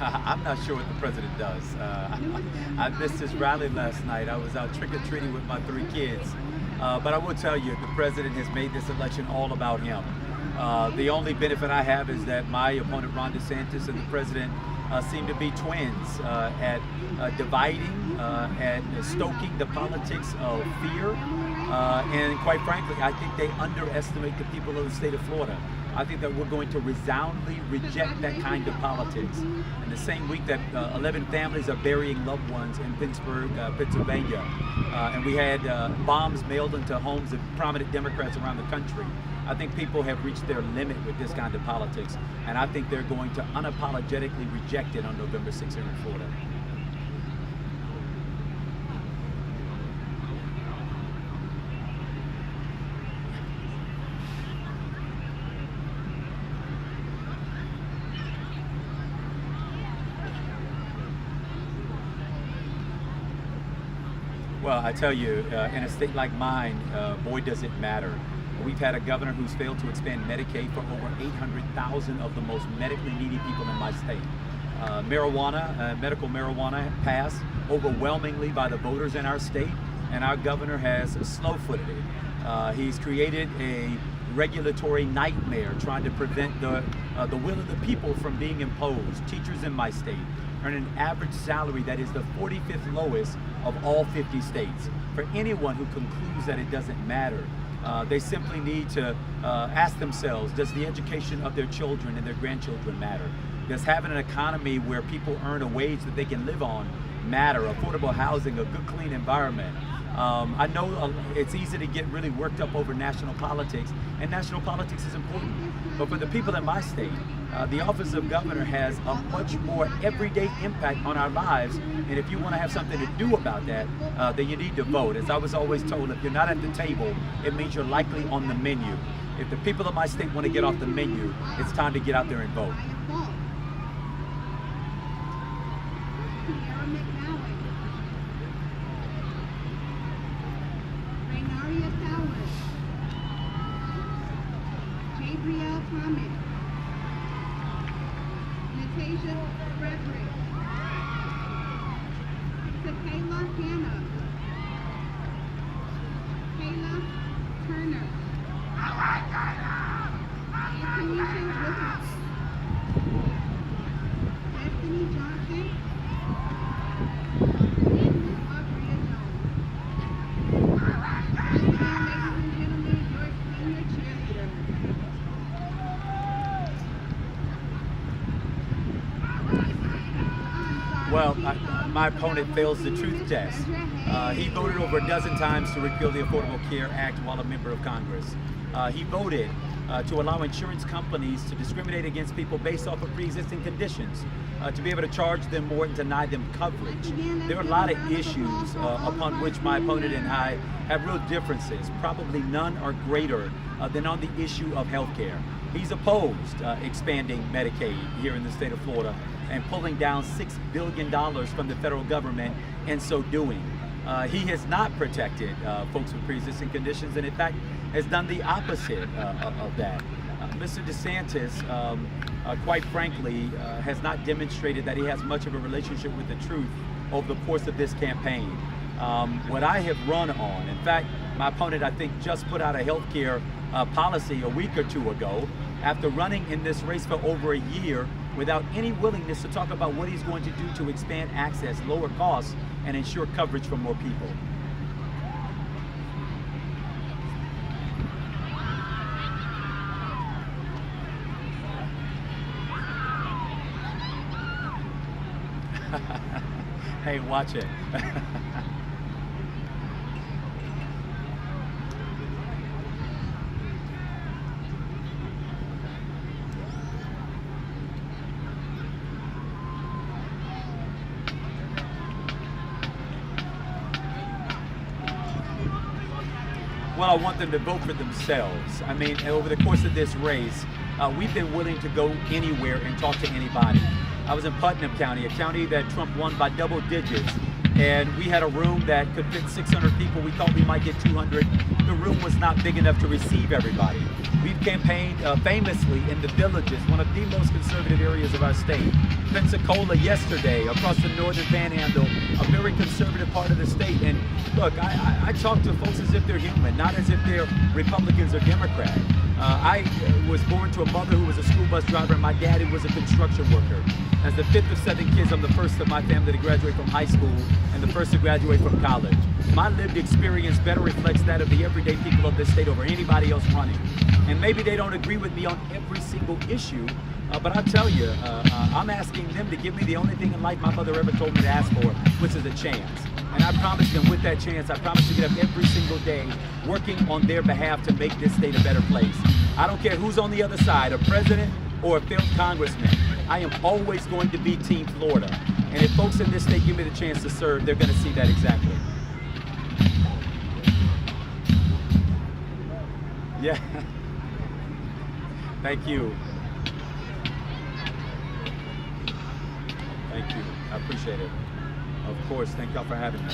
I'm not sure what the president does. I missed his rally last night. I was out trick-or-treating with my 3 kids. But I will tell you, the president has made this election all about him. The only benefit I have is that my opponent, Ron DeSantis, and the president seem to be twins at dividing, at stoking the politics of fear. And quite frankly, I think they underestimate the people of the state of Florida. I think that we're going to resoundingly reject that kind of politics. In the same week that 11 families are burying loved ones in Pittsburgh, Pennsylvania, and we had bombs mailed into homes of prominent Democrats around the country, I think people have reached their limit with this kind of politics, and I think they're going to unapologetically reject it on November 6th here in Florida. Well, I tell you, in a state like mine, boy, does it matter. We've had a governor who's failed to expand Medicaid for over 800,000 of the most medically needy people in my state. Medical marijuana passed overwhelmingly by the voters in our state, and our governor has slow-footed it. He's created a regulatory nightmare trying to prevent the will of the people from being imposed. Teachers in my state earn an average salary that is the 45th lowest of all 50 states. For anyone who concludes that it doesn't matter, they simply need to ask themselves, does the education of their children and their grandchildren matter? Does having an economy where people earn a wage that they can live on matter? Affordable housing, a good, clean environment. I know it's easy to get really worked up over national politics, and national politics is important. But for the people in my state, the office of governor has a much more everyday impact on our lives. And if you want to have something to do about that, then you need to vote. As I was always told, if you're not at the table, it means you're likely on the menu. If the people of my state want to get off the menu, it's time to get out there and vote. Well, my opponent fails the truth test. He voted over a dozen times to repeal the Affordable Care Act while a member of Congress. He voted to allow insurance companies to discriminate against people based off of pre-existing conditions, to be able to charge them more and deny them coverage. There are a lot of issues upon which my opponent and I have real differences. Probably none are greater than on the issue of health care. He's opposed expanding Medicaid here in the state of Florida and pulling down $6 billion from the federal government in so doing. He has not protected folks with pre-existing conditions, and in fact has done the opposite of that. Mr. DeSantis, quite frankly, has not demonstrated that he has much of a relationship with the truth over the course of this campaign. What I have run on, in fact, my opponent, I think, just put out a healthcare policy a week or two ago after running in this race for over a year without any willingness to talk about what he's going to do to expand access, lower costs, and ensure coverage for more people. Hey, watch it. Well, I want them to vote for themselves. I mean, over the course of this race, we've been willing to go anywhere and talk to anybody. I was in Putnam County, a county that Trump won by double digits, and we had a room that could fit 600 people. We thought we might get 200. The room was not big enough to receive everybody. We've campaigned famously in the Villages, one of the most conservative areas of our state. Pensacola yesterday, across the northern panhandle, a very conservative part of the state. And look, I talk to folks as if they're human, not as if they're Republicans or Democrats. I was born to a mother who was a school bus driver, and my daddy was a construction worker. As the fifth of 7 kids, I'm the first of my family to graduate from high school and the first to graduate from college. My lived experience better reflects that of the everyday people of this state over anybody else running. And maybe they don't agree with me on every single issue, but I tell you, I'm asking them to give me the only thing in life my mother ever told me to ask for, which is a chance. And I promise them with that chance, I promise to get up every single day working on their behalf to make this state a better place. I don't care who's on the other side, a president or a failed congressman. I am always going to be Team Florida. And if folks in this state give me the chance to serve, they're going to see that exactly. Yeah. Thank you. Thank you. I appreciate it. Of course. Thank y'all for having me.